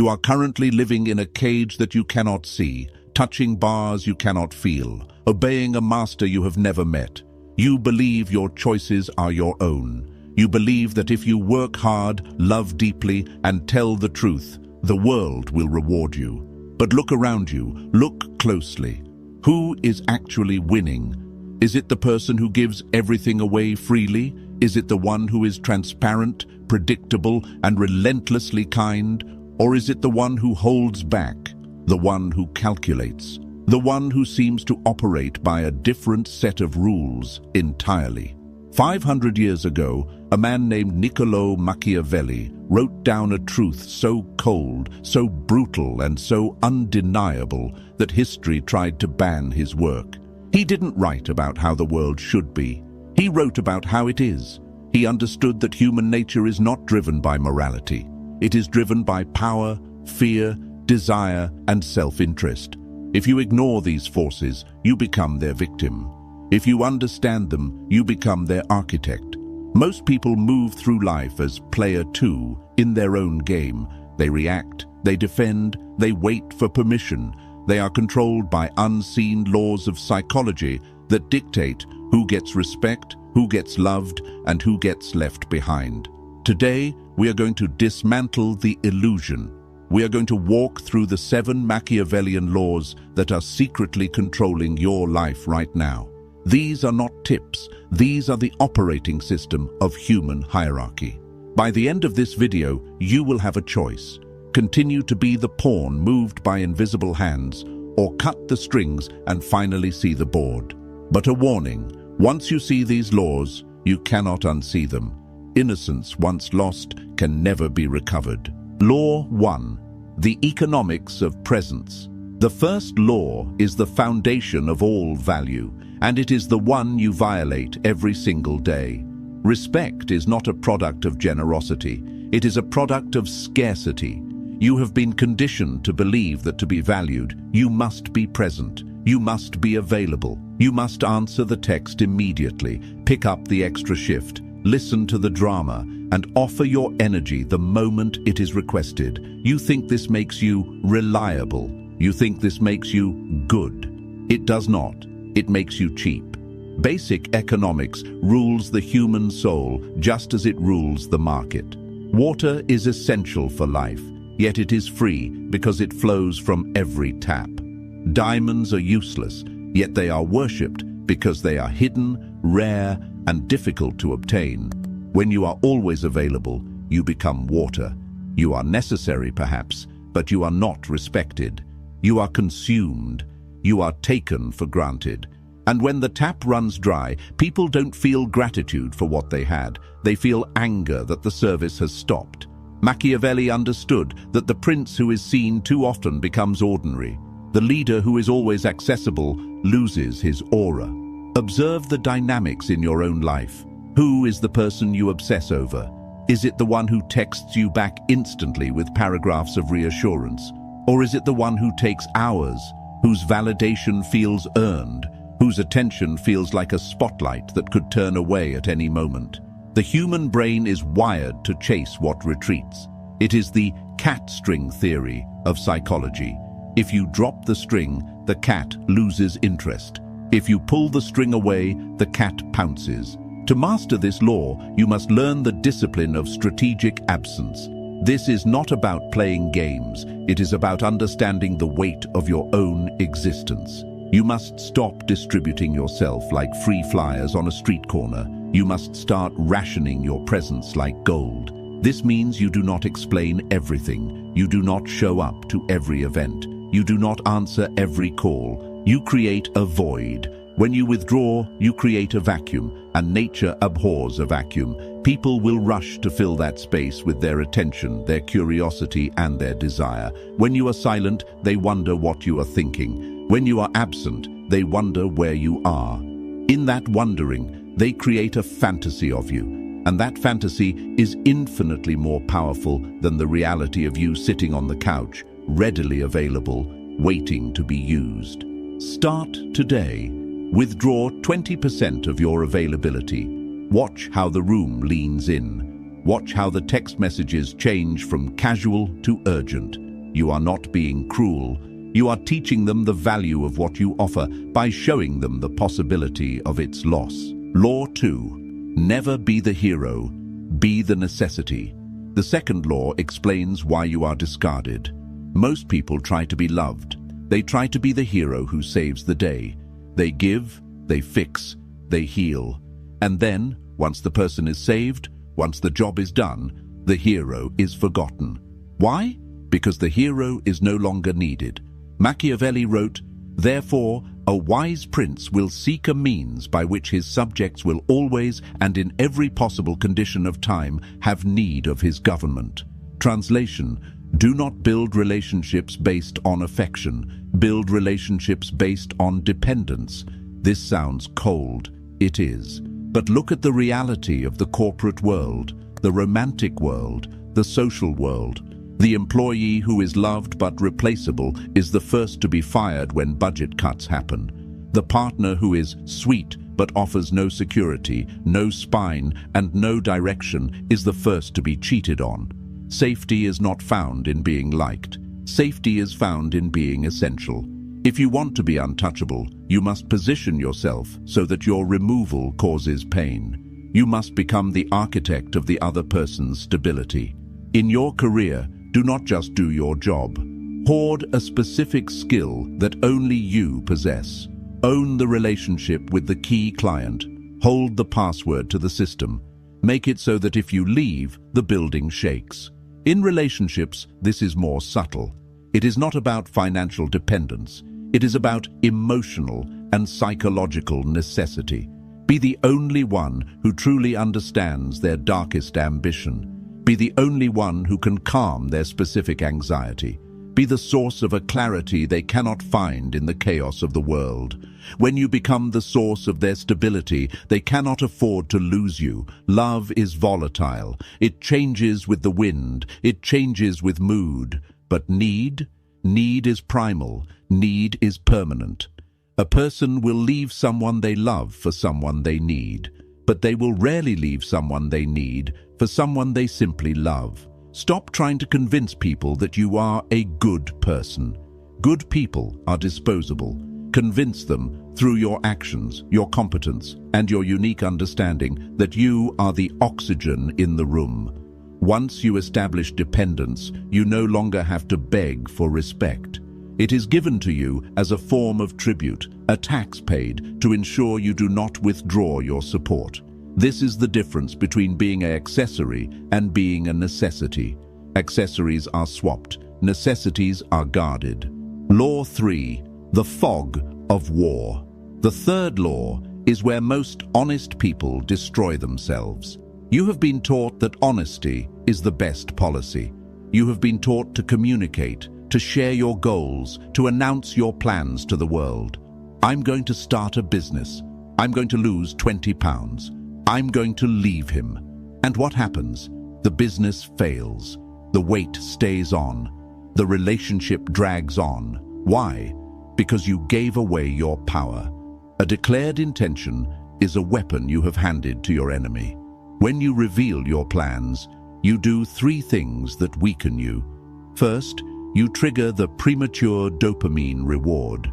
You are currently living in a cage that you cannot see, touching bars you cannot feel, obeying a master you have never met. You believe your choices are your own. You believe that if you work hard, love deeply, and tell the truth, the world will reward you. But look around you, look closely. Who is actually winning? Is it the person who gives everything away freely? Is it the one who is transparent, predictable, and relentlessly kind? Or is it the one who holds back, the one who calculates, the one who seems to operate by a different set of rules entirely? 500 years ago, a man named Niccolò Machiavelli wrote down a truth so cold, so brutal, and so undeniable that history tried to ban his work. He didn't write about how the world should be. He wrote about how it is. He understood that human nature is not driven by morality. It is driven by power, fear, desire, and self-interest. If you ignore these forces, you become their victim. If you understand them, you become their architect. Most people move through life as player two in their own game. They react, they defend, they wait for permission. They are controlled by unseen laws of psychology that dictate who gets respect, who gets loved, and who gets left behind. Today, we are going to dismantle the illusion. We are going to walk through the 7 Machiavellian laws that are secretly controlling your life right now. These are not tips. These are the operating system of human hierarchy. By the end of this video, you will have a choice. Continue to be the pawn moved by invisible hands, or cut the strings and finally see the board. But a warning, once you see these laws, you cannot unsee them. Innocence once lost can never be recovered. Law 1. The economics of presence. The first law is the foundation of all value, and it is the one you violate every single day. Respect is not a product of generosity. It is a product of scarcity. You have been conditioned to believe that to be valued, you must be present. You must be available. You must answer the text immediately, pick up the extra shift, listen to the drama, and offer your energy the moment it is requested. You think this makes you reliable. You think this makes you good. It does not. It makes you cheap. Basic economics rules the human soul just as it rules the market. Water is essential for life, yet it is free because it flows from every tap. Diamonds are useless, yet they are worshipped because they are hidden, rare, and difficult to obtain. When you are always available, you become water. You are necessary, perhaps, but you are not respected. You are consumed. You are taken for granted. And when the tap runs dry, people don't feel gratitude for what they had. They feel anger that the service has stopped. Machiavelli understood that the prince who is seen too often becomes ordinary. The leader who is always accessible loses his aura. Observe the dynamics in your own life. Who is the person you obsess over? Is it the one who texts you back instantly with paragraphs of reassurance? Or is it the one who takes hours, whose validation feels earned, whose attention feels like a spotlight that could turn away at any moment? The human brain is wired to chase what retreats. It is the cat string theory of psychology. If you drop the string, the cat loses interest. If you pull the string away, the cat pounces. To master this law, you must learn the discipline of strategic absence. This is not about playing games. It is about understanding the weight of your own existence. You must stop distributing yourself like free flyers on a street corner. You must start rationing your presence like gold. This means you do not explain everything. You do not show up to every event. You do not answer every call. You create a void. When you withdraw, you create a vacuum, and nature abhors a vacuum. People will rush to fill that space with their attention, their curiosity, and their desire. When you are silent, they wonder what you are thinking. When you are absent, they wonder where you are. In that wondering, they create a fantasy of you, and that fantasy is infinitely more powerful than the reality of you sitting on the couch, readily available, waiting to be used. Start today. Withdraw 20% of your availability. Watch how the room leans in. Watch how the text messages change from casual to urgent. You are not being cruel. You are teaching them the value of what you offer by showing them the possibility of its loss. Law 2. Never be the hero, be the necessity. The second law explains why you are discarded. Most people try to be loved. They try to be the hero who saves the day. They give, they fix, they heal. And then, once the person is saved, once the job is done, the hero is forgotten. Why? Because the hero is no longer needed. Machiavelli wrote, "Therefore, a wise prince will seek a means by which his subjects will always and in every possible condition of time have need of his government." Translation: do not build relationships based on affection. Build relationships based on dependence. This sounds cold. It is. But look at the reality of the corporate world, the romantic world, the social world. The employee who is loved but replaceable is the first to be fired when budget cuts happen. The partner who is sweet but offers no security, no spine, and no direction is the first to be cheated on. Safety is not found in being liked. Safety is found in being essential. If you want to be untouchable, you must position yourself so that your removal causes pain. You must become the architect of the other person's stability. In your career, do not just do your job. Hoard a specific skill that only you possess. Own the relationship with the key client. Hold the password to the system. Make it so that if you leave, the building shakes. In relationships, this is more subtle. It is not about financial dependence. It is about emotional and psychological necessity. Be the only one who truly understands their darkest ambition. Be the only one who can calm their specific anxiety. Be the source of a clarity they cannot find in the chaos of the world. When you become the source of their stability, they cannot afford to lose you. Love is volatile. It changes with the wind. It changes with mood. But need is primal. Need is permanent. A person will leave someone they love for someone they need. But they will rarely leave someone they need for someone they simply love. Stop trying to convince people that you are a good person. Good people are disposable. Convince them through your actions, your competence, and your unique understanding that you are the oxygen in the room. Once you establish dependence, you no longer have to beg for respect. It is given to you as a form of tribute, a tax paid to ensure you do not withdraw your support. This is the difference between being an accessory and being a necessity. Accessories are swapped, necessities are guarded. Law 3. The fog of war. The third law is where most honest people destroy themselves. You have been taught that honesty is the best policy. You have been taught to communicate, to share your goals, to announce your plans to the world. I'm going to start a business. I'm going to lose 20 pounds. I'm going to leave him. And what happens? The business fails. The weight stays on. The relationship drags on. Why? Because you gave away your power. A declared intention is a weapon you have handed to your enemy. When you reveal your plans, you do 3 things that weaken you. First, you trigger the premature dopamine reward.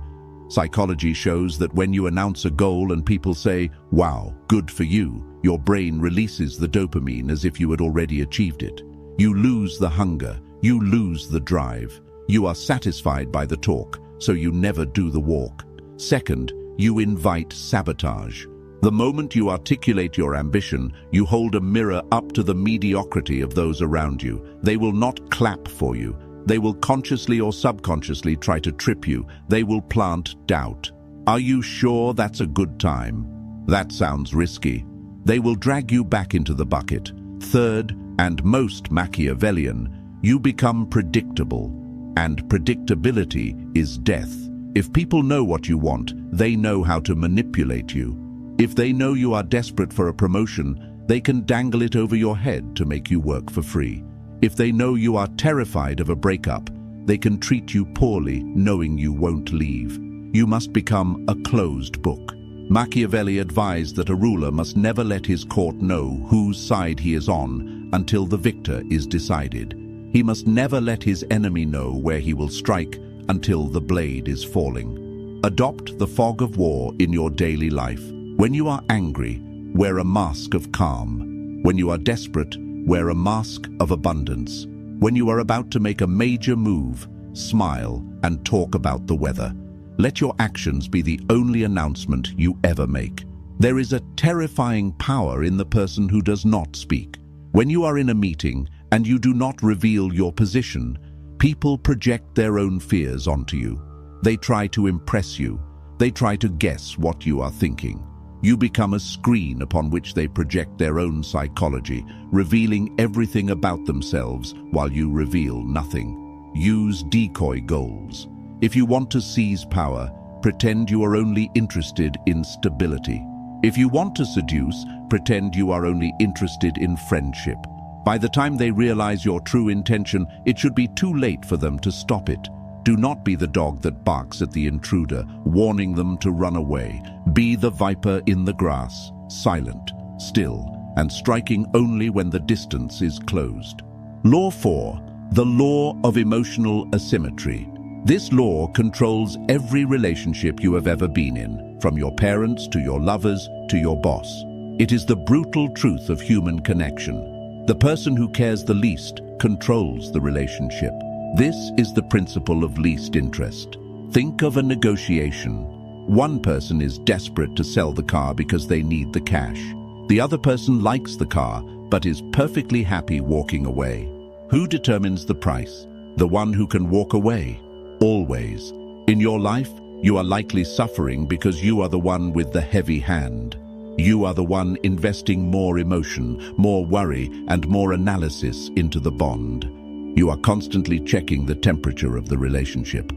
Psychology shows that when you announce a goal and people say, "Wow, good for you," your brain releases the dopamine as if you had already achieved it. You lose the hunger. You lose the drive. You are satisfied by the talk, so you never do the walk. Second, you invite sabotage. The moment you articulate your ambition, you hold a mirror up to the mediocrity of those around you. They will not clap for you. They will consciously or subconsciously try to trip you. They will plant doubt. Are you sure that's a good time? That sounds risky. They will drag you back into the bucket. Third, and most Machiavellian, you become predictable. And predictability is death. If people know what you want, they know how to manipulate you. If they know you are desperate for a promotion, they can dangle it over your head to make you work for free. If they know you are terrified of a breakup, they can treat you poorly knowing you won't leave. You must become a closed book. Machiavelli advised that a ruler must never let his court know whose side he is on until the victor is decided. He must never let his enemy know where he will strike until the blade is falling. Adopt the fog of war in your daily life. When you are angry, wear a mask of calm. When you are desperate, wear a mask of abundance. When you are about to make a major move, smile and talk about the weather. Let your actions be the only announcement you ever make. There is a terrifying power in the person who does not speak. When you are in a meeting and you do not reveal your position, people project their own fears onto you. They try to impress you. They try to guess what you are thinking. You become a screen upon which they project their own psychology, revealing everything about themselves while you reveal nothing. Use decoy goals. If you want to seize power, pretend you are only interested in stability. If you want to seduce, pretend you are only interested in friendship. By the time they realize your true intention, it should be too late for them to stop it. Do not be the dog that barks at the intruder, warning them to run away. Be the viper in the grass, silent, still, and striking only when the distance is closed. Law 4. The law of emotional asymmetry. This law controls every relationship you have ever been in, from your parents to your lovers to your boss. It is the brutal truth of human connection. The person who cares the least controls the relationship. This is the principle of least interest. Think of a negotiation. One person is desperate to sell the car because they need the cash. The other person likes the car, but is perfectly happy walking away. Who determines the price? The one who can walk away. Always. In your life, you are likely suffering because you are the one with the heavy hand. You are the one investing more emotion, more worry, and more analysis into the bond. You are constantly checking the temperature of the relationship.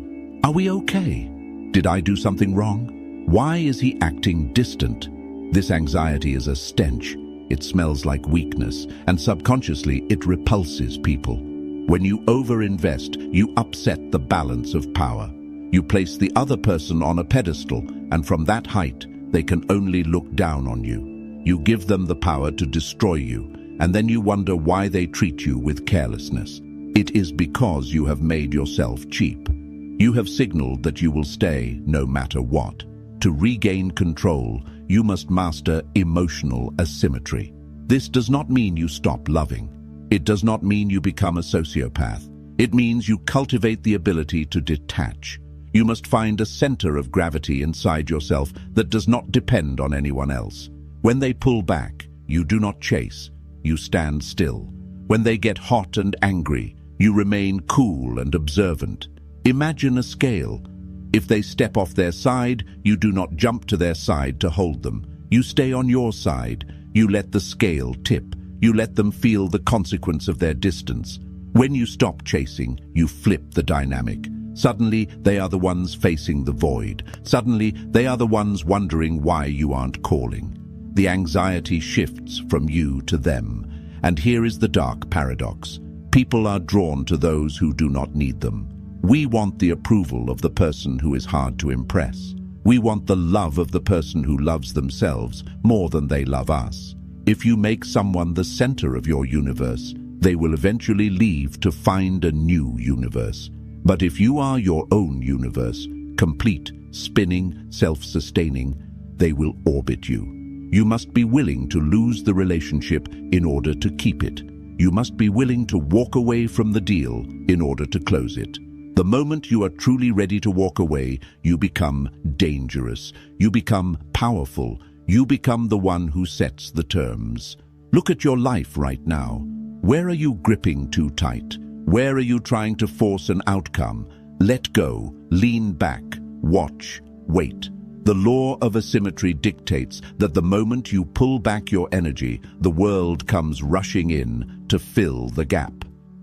Are we okay? Did I do something wrong? Why is he acting distant? This anxiety is a stench. It smells like weakness, and subconsciously it repulses people. When you overinvest, you upset the balance of power. You place the other person on a pedestal, and from that height, they can only look down on you. You give them the power to destroy you, and then you wonder why they treat you with carelessness. It is because you have made yourself cheap. You have signaled that you will stay no matter what. To regain control, you must master emotional asymmetry. This does not mean you stop loving. It does not mean you become a sociopath. It means you cultivate the ability to detach. You must find a center of gravity inside yourself that does not depend on anyone else. When they pull back, you do not chase. You stand still. When they get hot and angry, you remain cool and observant. Imagine a scale. If they step off their side, you do not jump to their side to hold them. You stay on your side. You let the scale tip. You let them feel the consequence of their distance. When you stop chasing, you flip the dynamic. Suddenly, they are the ones facing the void. Suddenly, they are the ones wondering why you aren't calling. The anxiety shifts from you to them. And here is the dark paradox. People are drawn to those who do not need them. We want the approval of the person who is hard to impress. We want the love of the person who loves themselves more than they love us. If you make someone the center of your universe, they will eventually leave to find a new universe. But if you are your own universe, complete, spinning, self-sustaining, they will orbit you. You must be willing to lose the relationship in order to keep it. You must be willing to walk away from the deal in order to close it. The moment you are truly ready to walk away, you become dangerous. You become powerful. You become the one who sets the terms. Look at your life right now. Where are you gripping too tight? Where are you trying to force an outcome? Let go, lean back, watch, wait. The law of asymmetry dictates that the moment you pull back your energy, the world comes rushing in to fill the gap.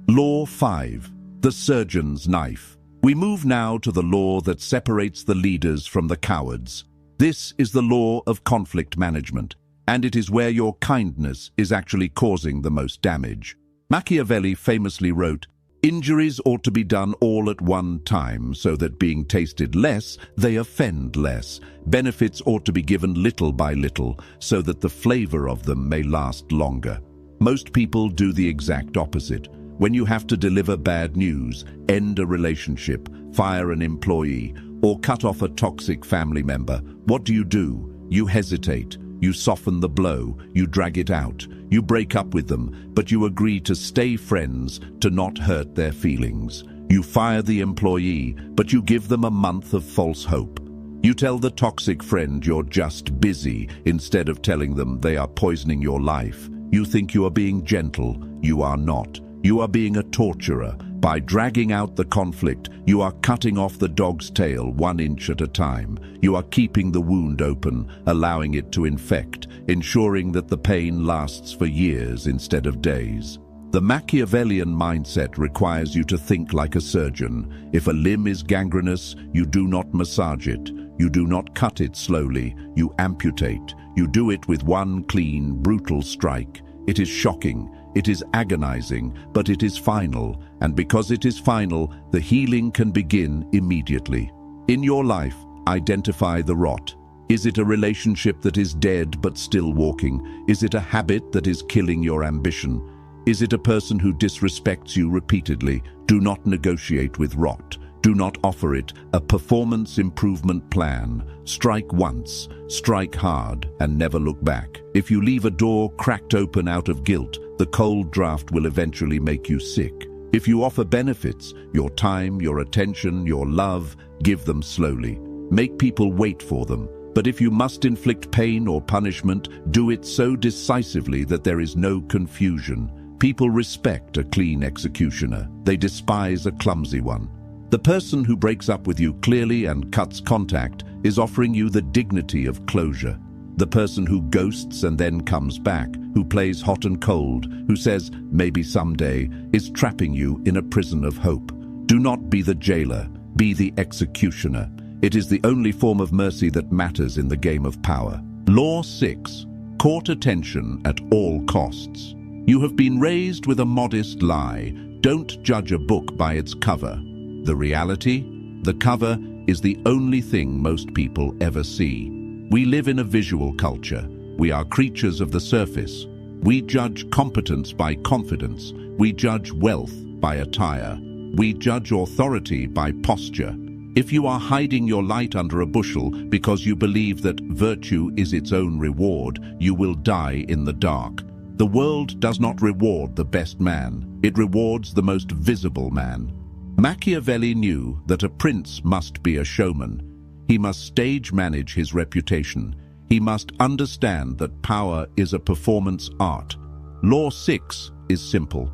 Law 5. The surgeon's knife. We move now to the law that separates the leaders from the cowards. This is the law of conflict management, and it is where your kindness is actually causing the most damage. Machiavelli famously wrote, "Injuries ought to be done all at one time, so that being tasted less, they offend less. Benefits ought to be given little by little, so that the flavor of them may last longer." Most people do the exact opposite. When you have to deliver bad news, end a relationship, fire an employee, or cut off a toxic family member, what do? You hesitate. You soften the blow. You drag it out. You break up with them, but you agree to stay friends to not hurt their feelings. You fire the employee, but you give them a month of false hope. You tell the toxic friend you're just busy instead of telling them they are poisoning your life. You think you are being gentle. You are not. You are being a torturer. By dragging out the conflict, you are cutting off the dog's tail 1 inch at a time. You are keeping the wound open, allowing it to infect, ensuring that the pain lasts for years instead of days. The Machiavellian mindset requires you to think like a surgeon. If a limb is gangrenous, you do not massage it. You do not cut it slowly. You amputate. You do it with one clean, brutal strike. It is shocking. It is agonizing, but it is final. And because it is final, the healing can begin immediately. In your life, identify the rot. Is it a relationship that is dead but still walking? Is it a habit that is killing your ambition? Is it a person who disrespects you repeatedly? Do not negotiate with rot. Do not offer it a performance improvement plan. Strike once, strike hard, and never look back. If you leave a door cracked open out of guilt, the cold draft will eventually make you sick. If you offer benefits, your time, your attention, your love, give them slowly. Make people wait for them. But if you must inflict pain or punishment, do it so decisively that there is no confusion. People respect a clean executioner. They despise a clumsy one. The person who breaks up with you clearly and cuts contact is offering you the dignity of closure. The person who ghosts and then comes back, who plays hot and cold, who says, maybe someday, is trapping you in a prison of hope. Do not be the jailer, be the executioner. It is the only form of mercy that matters in the game of power. Law 6. Court attention at all costs. You have been raised with a modest lie. Don't judge a book by its cover. The reality? The cover is the only thing most people ever see. We live in a visual culture. We are creatures of the surface. We judge competence by confidence. We judge wealth by attire. We judge authority by posture. If you are hiding your light under a bushel because you believe that virtue is its own reward, you will die in the dark. The world does not reward the best man. It rewards the most visible man. Machiavelli knew that a prince must be a showman. He must stage manage his reputation. He must understand that power is a performance art. Law 6 is simple.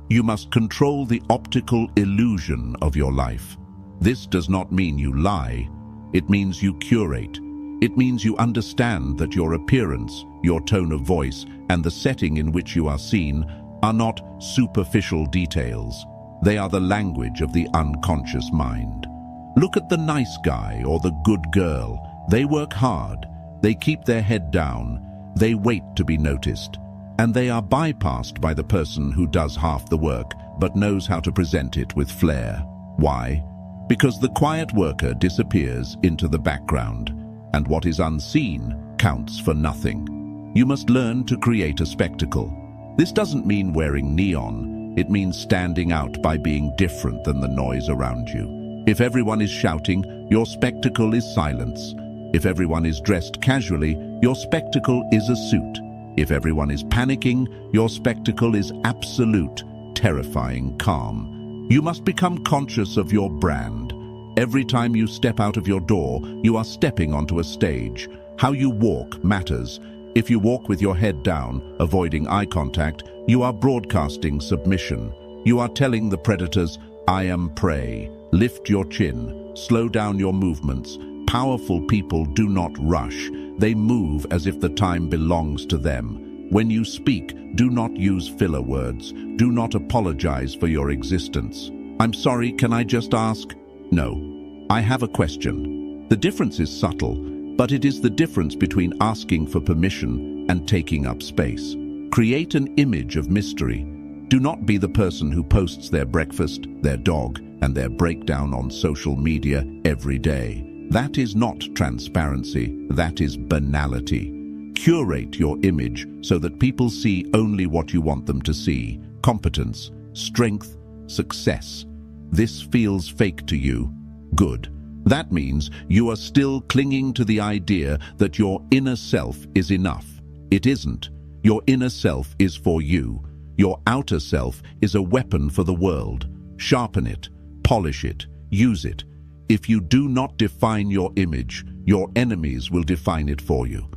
You must control the optical illusion of your life. This does not mean you lie. It means you curate. It means you understand that your appearance, your tone of voice, and the setting in which you are seen are not superficial details. They are the language of the unconscious mind. Look at the nice guy or the good girl. They work hard. They keep their head down. They wait to be noticed. And they are bypassed by the person who does half the work but knows how to present it with flair. Why? Because the quiet worker disappears into the background, and what is unseen counts for nothing. You must learn to create a spectacle. This doesn't mean wearing neon. It means standing out by being different than the noise around you. If everyone is shouting, your spectacle is silence. If everyone is dressed casually, your spectacle is a suit. If everyone is panicking, your spectacle is absolute, terrifying calm. You must become conscious of your brand. Every time you step out of your door, you are stepping onto a stage. How you walk matters. If you walk with your head down, avoiding eye contact, you are broadcasting submission. You are telling the predators, I am prey. Lift your chin. Slow down your movements. Powerful people do not rush. They move as if the time belongs to them. When you speak, do not use filler words. Do not apologize for your existence. I'm sorry, can I just ask? No. I have a question. The difference is subtle, but it is the difference between asking for permission and taking up space. Create an image of mystery. Do not be the person who posts their breakfast, their dog, and their breakdown on social media every day. That is not transparency, that is banality. Curate your image so that people see only what you want them to see. Competence, strength, success. This feels fake to you. Good. That means you are still clinging to the idea that your inner self is enough. It isn't. Your inner self is for you. Your outer self is a weapon for the world. Sharpen it, polish it, use it. If you do not define your image, your enemies will define it for you.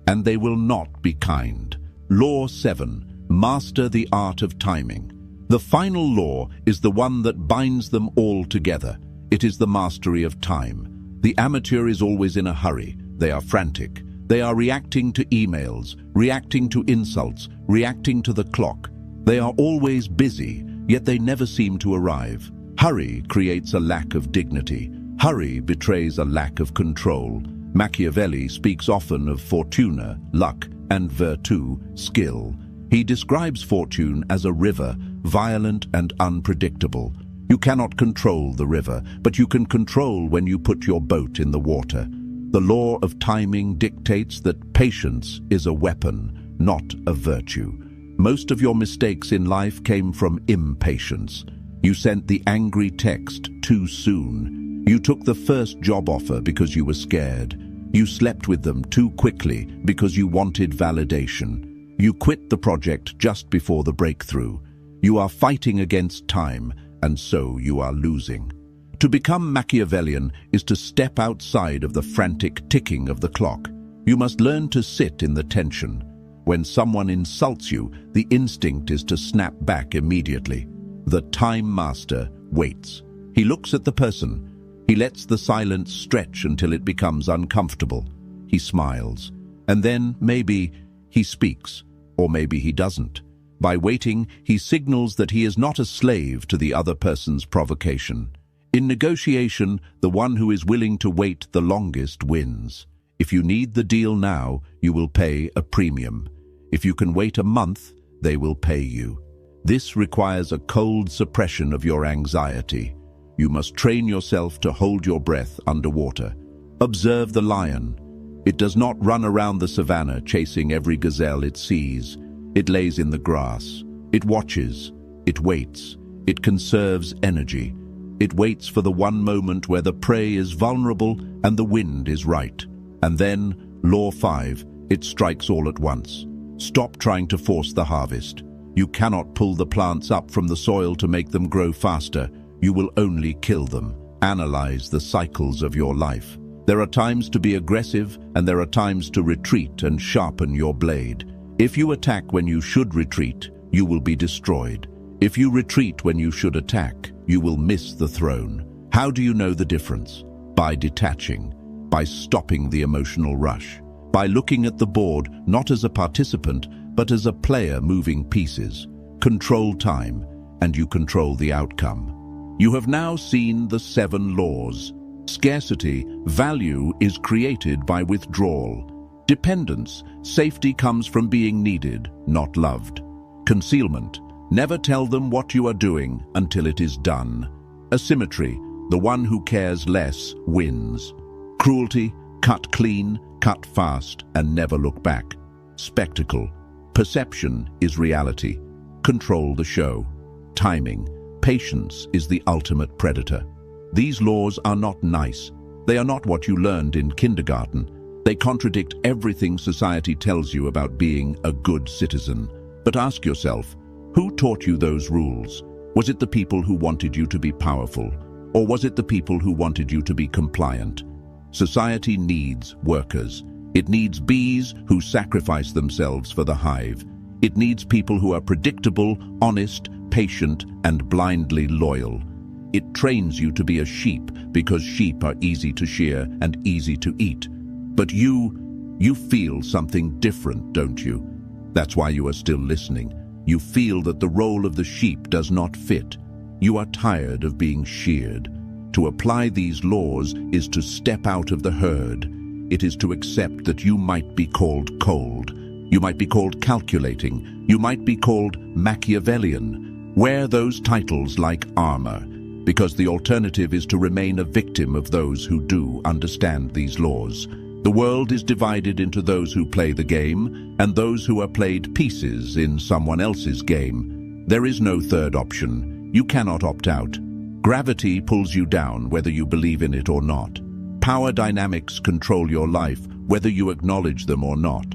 And they will not be kind. Law 7. Master the art of timing. The final law is the one that binds them all together. It is the mastery of time. The amateur is always in a hurry. They are frantic. They are reacting to emails, reacting to insults, reacting to the clock. They are always busy, yet they never seem to arrive. Hurry creates a lack of dignity. Hurry betrays a lack of control. Machiavelli speaks often of fortuna, luck, and virtù, skill. He describes fortune as a river, violent and unpredictable. You cannot control the river, but you can control when you put your boat in the water. The law of timing dictates that patience is a weapon, not a virtue. Most of your mistakes in life came from impatience. You sent the angry text too soon. You took the first job offer because you were scared. You slept with them too quickly because you wanted validation. You quit the project just before the breakthrough. You are fighting against time, and so you are losing. To become Machiavellian is to step outside of the frantic ticking of the clock. You must learn to sit in the tension. When someone insults you, the instinct is to snap back immediately. The time master waits. He looks at the person. He lets the silence stretch until it becomes uncomfortable. He smiles. And then, maybe, he speaks. Or maybe he doesn't. By waiting, he signals that he is not a slave to the other person's provocation. In negotiation, the one who is willing to wait the longest wins. If you need the deal now, you will pay a premium. If you can wait a month, they will pay you. This requires a cold suppression of your anxiety. You must train yourself to hold your breath underwater. Observe the lion. It does not run around the savannah chasing every gazelle it sees. It lays in the grass. It watches. It waits. It conserves energy. It waits for the one moment where the prey is vulnerable and the wind is right. And then, Law 5, it strikes all at once. Stop trying to force the harvest. You cannot pull the plants up from the soil to make them grow faster. You will only kill them. Analyze the cycles of your life. There are times to be aggressive, and there are times to retreat and sharpen your blade. If you attack when you should retreat, you will be destroyed. If you retreat when you should attack, you will miss the throne. How do you know the difference? By detaching, by stopping the emotional rush, by looking at the board not as a participant, but as a player moving pieces. Control time, and you control the outcome. You have now seen the 7 laws. Scarcity, value is created by withdrawal. Dependence, safety comes from being needed, not loved. Concealment, never tell them what you are doing until it is done. Asymmetry, the one who cares less wins. Cruelty, cut clean, cut fast, and never look back. Spectacle, perception is reality. Control the show. Timing, patience is the ultimate predator. These laws are not nice. They are not what you learned in kindergarten. They contradict everything society tells you about being a good citizen. But ask yourself, who taught you those rules? Was it the people who wanted you to be powerful? Or was it the people who wanted you to be compliant? Society needs workers. It needs bees who sacrifice themselves for the hive. It needs people who are predictable, honest, patient, and blindly loyal. It trains you to be a sheep because sheep are easy to shear and easy to eat. But you feel something different, don't you? That's why you are still listening. You feel that the role of the sheep does not fit. You are tired of being sheared. To apply these laws is to step out of the herd. It is to accept that you might be called cold. You might be called calculating. You might be called Machiavellian. Wear those titles like armor, because the alternative is to remain a victim of those who do understand these laws. The world is divided into those who play the game and those who are played pieces in someone else's game. There is no third option. You cannot opt out. Gravity pulls you down whether you believe in it or not. Power dynamics control your life whether you acknowledge them or not.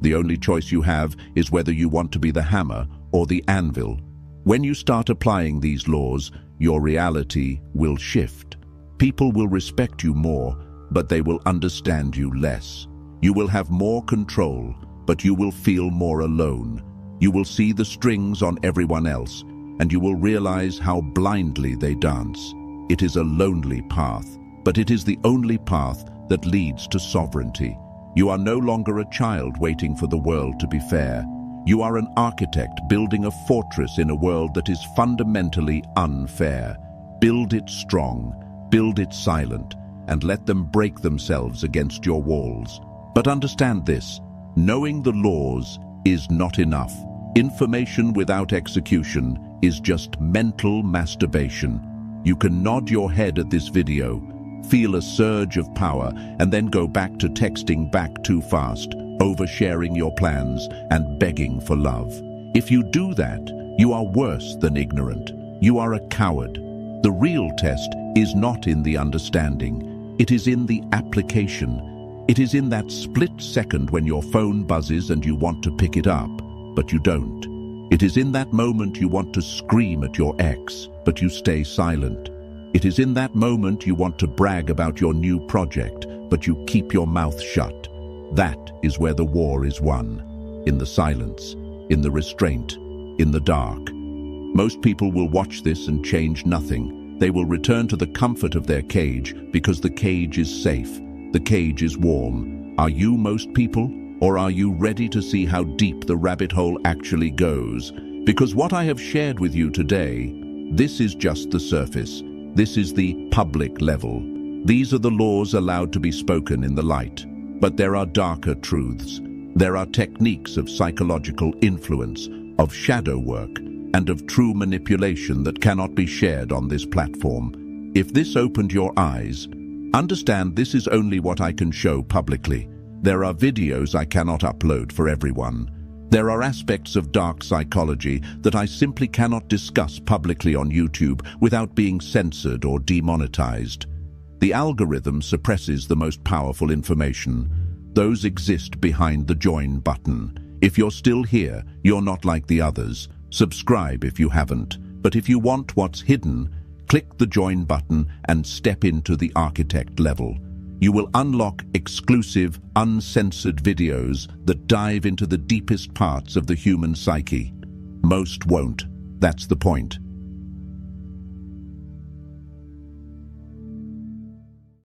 The only choice you have is whether you want to be the hammer or the anvil. When you start applying these laws, your reality will shift. People will respect you more, but they will understand you less. You will have more control, but you will feel more alone. You will see the strings on everyone else, and you will realize how blindly they dance. It is a lonely path, but it is the only path that leads to sovereignty. You are no longer a child waiting for the world to be fair. You are an architect building a fortress in a world that is fundamentally unfair. Build it strong, build it silent, and let them break themselves against your walls. But understand this, knowing the laws is not enough. Information without execution is just mental masturbation. You can nod your head at this video, feel a surge of power, and then go back to texting back too fast, oversharing your plans, and begging for love. If you do that, you are worse than ignorant. You are a coward. The real test is not in the understanding. It is in the application. It is in that split second when your phone buzzes and you want to pick it up, but you don't. It is in that moment you want to scream at your ex, but you stay silent. It is in that moment you want to brag about your new project, but you keep your mouth shut. That is where the war is won. In the silence, in the restraint, in the dark. Most people will watch this and change nothing. They will return to the comfort of their cage because the cage is safe. The cage is warm. Are you most people? Or are you ready to see how deep the rabbit hole actually goes? Because what I have shared with you today, this is just the surface. This is the public level. These are the laws allowed to be spoken in the light. But there are darker truths. There are techniques of psychological influence, of shadow work, and of true manipulation that cannot be shared on this platform. If this opened your eyes, understand this is only what I can show publicly. There are videos I cannot upload for everyone. There are aspects of dark psychology that I simply cannot discuss publicly on YouTube without being censored or demonetized. The algorithm suppresses the most powerful information. Those exist behind the join button. If you're still here, you're not like the others. Subscribe if you haven't. But if you want what's hidden, click the join button and step into the architect level. You will unlock exclusive, uncensored videos that dive into the deepest parts of the human psyche. Most won't. That's the point.